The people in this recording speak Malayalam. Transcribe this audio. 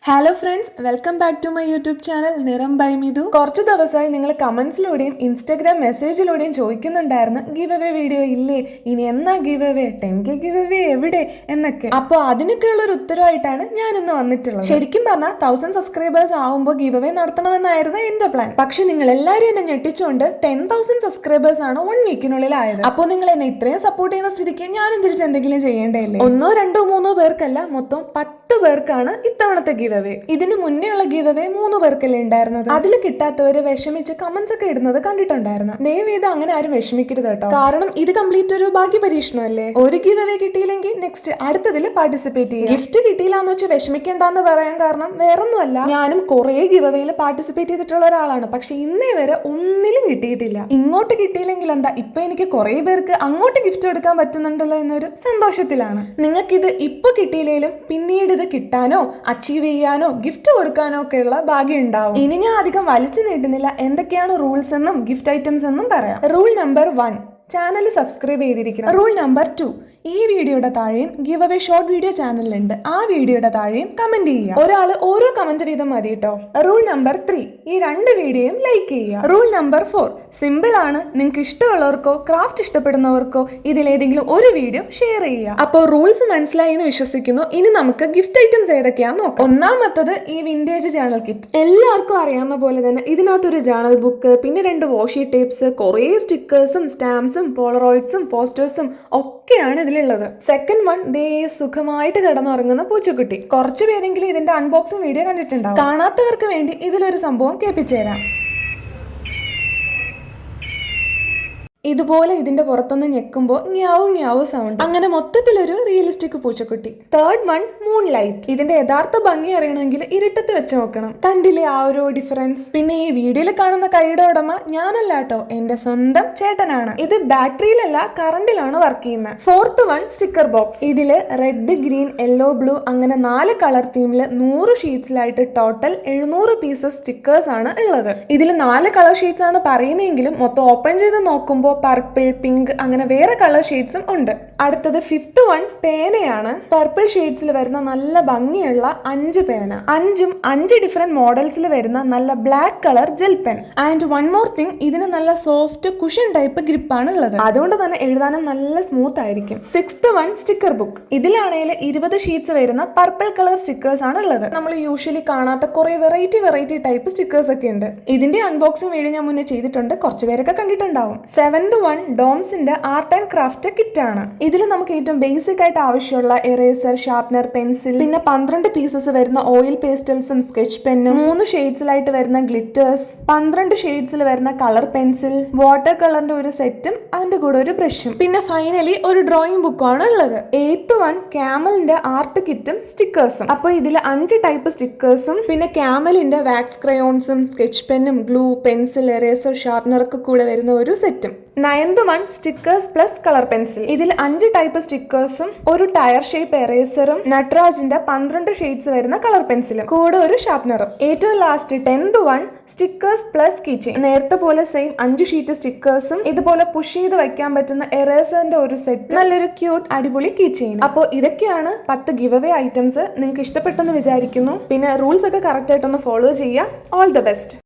Hello friends, welcome back to my YouTube channel Niram by Mithu. കുറച്ച് ദിവസമായി നിങ്ങൾ കമന്റ്സിലൂടെയും ഇൻസ്റ്റാഗ്രാം മെസ്സേജിലൂടെയും ചോദിക്കുന്നുണ്ടായിരുന്നു ഗിവ് അവേ വീഡിയോ ഇല്ലേ, ഇനി എന്നാ give away, 10K give away എവിടെ എന്നൊക്കെ. അപ്പോൾ അതിനൊക്കെയുള്ള ഒരു ഉത്തരവായിട്ടാണ് ഞാൻ ഇന്ന് വന്നിട്ടുള്ളത്. ശരിക്കും പറഞ്ഞാൽ 1000 സബ്സ്ക്രൈബേഴ്സ് ആവുമ്പോൾ ഗിവ് അവേ നടത്തണമെന്നായിരുന്നു എന്റെ പ്ലാൻ. പക്ഷെ നിങ്ങൾ എല്ലാവരും എന്നെ ഞെട്ടിച്ചുകൊണ്ട് 10,000 സബ്സ്ക്രൈബേഴ്സ് ആണ് 1 വീക്കിനുള്ളിൽ ആയത്. അപ്പോൾ നിങ്ങൾ എന്നെ ഇത്രയും സപ്പോർട്ട് ചെയ്യുന്ന സ്ഥിതിക്ക് ഞാനും തിരിച്ച് എന്തെങ്കിലും ചെയ്യേണ്ടതല്ലേ. 1, 2, 3 പേർക്കല്ല, മൊത്തം 10 പേർക്കാണ് ഇത്തവണത്തെ ഗിവ് അവേ. ഇതിന് മുന്നേ ഉള്ള ഗിവ് അവേ 3 പേർക്കല്ലേ ഉണ്ടായിരുന്നത്. അതിൽ കിട്ടാത്തവര് വിഷമിച്ച് കമന്റ്സ് ഒക്കെ ഇടുന്നത് കണ്ടിട്ടുണ്ടായിരുന്നു. ദയവേത് അങ്ങനെ ആരും വിഷമിക്കരുത് കേട്ടോ. കാരണം ഇത് കംപ്ലീറ്റ് ഒരു ഭാഗ്യ പരീക്ഷണമല്ലേ. ഒരു ഗിവ് അവേ കിട്ടിയില്ലെങ്കിൽ നെക്സ്റ്റ് അടുത്തതിൽ പാർട്ടിസിപ്പേറ്റ് ചെയ്യും. ഗിഫ്റ്റ് കിട്ടിയില്ലാന്ന് വെച്ച് വിഷമിക്കേണ്ടെന്ന് പറയാൻ കാരണം വേറൊന്നുമല്ല, ഞാനും കുറെ ഗിവ് അവേയിൽ പാർട്ടിസിപ്പേറ്റ് ചെയ്തിട്ടുള്ള ഒരാളാണ്. പക്ഷെ ഇന്നേ വരെ ഒന്നിലും കിട്ടിയിട്ടില്ല. ഇങ്ങോട്ട് കിട്ടിയില്ലെങ്കിൽ എന്താ, ഇപ്പൊ എനിക്ക് കുറെ പേർക്ക് അങ്ങോട്ട് ഗിഫ്റ്റ് എടുക്കാൻ പറ്റുന്നുണ്ടല്ലോ എന്നൊരു സന്തോഷത്തിലാണ്. നിങ്ങൾക്കിത് ഇപ്പൊ കിട്ടിയില്ലെങ്കിലും പിന്നീട് ഇത് കിട്ടാനോ അച്ചീവ് ചെയ്യാനോ ഗിഫ്റ്റ് കൊടുക്കാനോ ഒക്കെയുള്ള ഭാഗ്യം ഉണ്ടാവും. ഇനി ഞാൻ അധികം വലിച്ചു നീട്ടുന്നില്ല, എന്തൊക്കെയാണ് റൂൾസ് എന്നും ഗിഫ്റ്റ് ഐറ്റംസ് എന്നും പറയാം. റൂൾ നമ്പർ 1, ചാനൽ സബ്സ്ക്രൈബ് ചെയ്തിരിക്കണം. റൂൾ നമ്പർ 2, ഈ വീഡിയോയുടെ താഴെയും ഗിവ് അവേ ഷോർട്ട് വീഡിയോ ചാനലിലുണ്ട്, ആ വീഡിയോയുടെ താഴെയും കമന്റ് ചെയ്യുക. ഒരാൾ ഓരോ കമന്റ് വീതം മതി കേട്ടോ. റൂൾ നമ്പർ 3, ഈ 2 വീഡിയോയും ലൈക്ക് ചെയ്യുക. റൂൾ നമ്പർ 4, സിമ്പിൾ ആണ്, നിങ്ങൾക്ക് ഇഷ്ടമുള്ളവർക്കോ ക്രാഫ്റ്റ് ഇഷ്ടപ്പെടുന്നവർക്കോ ഇതിലേതെങ്കിലും ഒരു വീഡിയോ ഷെയർ ചെയ്യുക. അപ്പോൾ റൂൾസ് മനസ്സിലായി എന്ന് വിശ്വസിക്കുന്നു. ഇനി നമുക്ക് ഗിഫ്റ്റ് ഐറ്റംസ് ഏതൊക്കെയാണെന്ന് നോക്കാം. ഒന്നാമത്തത് ഈ വിന്റേജ് ജേണൽ കിറ്റ്. എല്ലാവർക്കും അറിയാവുന്ന പോലെ തന്നെ ഇതിനകത്തൊരു ജേണൽ ബുക്ക്, പിന്നെ 2 വാഷി ടേപ്സ്, കുറേ സ്റ്റിക്കേഴ്സും സ്റ്റാമ്പ്സും പോളറോയിഡ്സും പോസ്റ്റേഴ്സും ഒക്കെയാണ് ഇതിലുള്ളത്. സെക്കൻഡ് വൺ, ദേ സുഖമായിട്ട് കിടന്നുറങ്ങുന്ന പൂച്ചക്കുട്ടി. കുറച്ചു പേരെങ്കിലും ഇതിന്റെ അൺബോക്സിംഗ് വീഡിയോ കണ്ടിട്ടുണ്ടാവും. കാണാത്തവർക്ക് വേണ്ടി ഇതിലൊരു സംഭവം കേൾപ്പിച്ചുതരാം. ഇതുപോലെ ഇതിന്റെ പുറത്തൊന്ന് ഞെക്കുമ്പോൾ ങ്യാവു ങ്യാവു സൗണ്ട്. അങ്ങനെ മൊത്തത്തിലൊരു റിയലിസ്റ്റിക് പൂച്ചക്കുട്ടി. Third one, moon light. ഇതിന്റെ യഥാർത്ഥ ഭംഗി അറിയണമെങ്കിൽ ഇരുട്ടത്ത് വെച്ച് നോക്കണം. കണ്ടില്ലേ ആ ഒരു ഡിഫറൻസ്. പിന്നെ ഈ വീഡിയോയിൽ കാണുന്ന കൈയുടെ ഉടമ ഞാനല്ല കേട്ടോ, എന്റെ സ്വന്തം ചേട്ടനാണ്. ഇത് ബാറ്ററിയിലല്ല കറണ്ടിലാണ് വർക്ക് ചെയ്യുന്നത്. Fourth one, sticker box. ഇതില് റെഡ്, ഗ്രീൻ, യെല്ലോ, ബ്ലൂ അങ്ങനെ 4 കളർ തീമില് 100 ഷീറ്റ്സിലായിട്ട് ടോട്ടൽ 700 പീസസ് സ്റ്റിക്കേഴ്സ് ആണ് ഉള്ളത്. ഇതിൽ 4 കളർ ഷീറ്റ്സ് ആണ് പറയുന്നതെങ്കിലും മൊത്തം ഓപ്പൺ ചെയ്ത് നോക്കുമ്പോൾ പർപ്പിൾ, പിങ്ക് അങ്ങനെ വേറെ കളർ ഷെയ്ഡ്സും ഉണ്ട്. അടുത്തത് ഫിഫ്ത്ത് വൺ, പേനയാണ്. പർപ്പിൾ ഷെയ്ഡ്സിൽ വരുന്ന നല്ല ഭംഗിയുള്ള 5 പേന. 5 ഡിഫറെന്റ് മോഡൽസിൽ വരുന്ന നല്ല black colour gel pen. And one more thing, ഇതിന് നല്ല സോഫ്റ്റ് കുഷൻ ടൈപ്പ് ഗ്രിപ്പാണ് ഉള്ളത്. അതുകൊണ്ട് തന്നെ എഴുതാനും നല്ല സ്മൂത്ത് ആയിരിക്കും. Sixth one, sticker book. ഇതിലാണെങ്കിൽ 20 ഷീറ്റ്സ് വരുന്ന പർപ്പിൾ കളർ സ്റ്റിക്കേഴ്സ് ആണ് ഉള്ളത്. നമ്മൾ യൂഷ്വലി കാണാത്ത കുറെ വെറൈറ്റി ടൈപ്പ് സ്റ്റിക്കേഴ്സ് ഒക്കെ ഉണ്ട്. ഇതിന്റെ അൺബോക്സിംഗ് വീഡിയോ ഞാൻ മുന്നേ ചെയ്തിട്ടുണ്ട്, കുറച്ച് പേരൊക്കെ കണ്ടിട്ടുണ്ടാവും. സെവൻത് വൺ, ഡോംസിന്റെ ആർട്ട് ആൻഡ് ക്രാഫ്റ്റ് കിറ്റ് ആണ്. ഇതിൽ നമുക്ക് ഏറ്റവും ബേസിക് ആയിട്ട് ആവശ്യമുള്ള എറേസർ, ഷാർപ്നർ, പെൻസിൽ, പിന്നെ 12 പീസസ് വരുന്ന ഓയിൽ പേസ്റ്റൽസും സ്കെച്ച് പെന്നും, 3 ഷെയ്ഡ്സിലായിട്ട് വരുന്ന ഗ്ലിറ്റേഴ്സ്, 12 ഷെയ്ഡ്സിൽ വരുന്ന കളർ പെൻസിൽ, വാട്ടർ കളറിന്റെ ഒരു സെറ്റും അതിന്റെ കൂടെ ഒരു ബ്രഷും, പിന്നെ ഫൈനലി ഒരു ഡ്രോയിങ് ബുക്കും ആണ് ഉള്ളത്. എയ്ത്ത് വൺ, ക്യാമലിന്റെ ആർട്ട് കിറ്റും സ്റ്റിക്കേഴ്സും. അപ്പോൾ ഇതിൽ 5 ടൈപ്പ് സ്റ്റിക്കേഴ്സും പിന്നെ ക്യാമലിന്റെ വാക്സ് ക്രയോൺസും സ്കെച്ച് പെന്നും ഗ്ലൂ, പെൻസിൽ, എറേസർ, ഷാർപ്നർ ഒക്കെ കൂടെ വരുന്ന ഒരു സെറ്റും. Ninth one, stickers plus colour pencil. ഇതിൽ 5 ടൈപ്പ് സ്റ്റിക്കേഴ്സും ഒരു ടയർ ഷേപ്പ് എറേസറും നട്രാജിന്റെ 12 ഷെയ്ഡ്സ് വരുന്ന കളർ പെൻസിലും കൂടെ ഒരു ഷാർപ്നറും. ഏറ്റവും last 10th one, stickers plus keychain. നേരത്തെ പോലെ സെയിം 5 ഷീറ്റ് സ്റ്റിക്കേഴ്സും ഇതുപോലെ പുഷ് ചെയ്ത് വയ്ക്കാൻ പറ്റുന്ന എറേസറിന്റെ ഒരു സെറ്റ്, നല്ലൊരു ക്യൂട്ട് അടിപൊളി കീച്ചെയിൻ. അപ്പോൾ ഇതൊക്കെയാണ് 10 ഗിവ് അവേ ഐറ്റംസ്. നിങ്ങൾക്ക് ഇഷ്ടപ്പെട്ടെന്ന് വിചാരിക്കുന്നു. പിന്നെ റൂൾസ് ഒക്കെ കറക്റ്റ് ആയിട്ടൊന്ന് ഫോളോ ചെയ്യുക. All the best.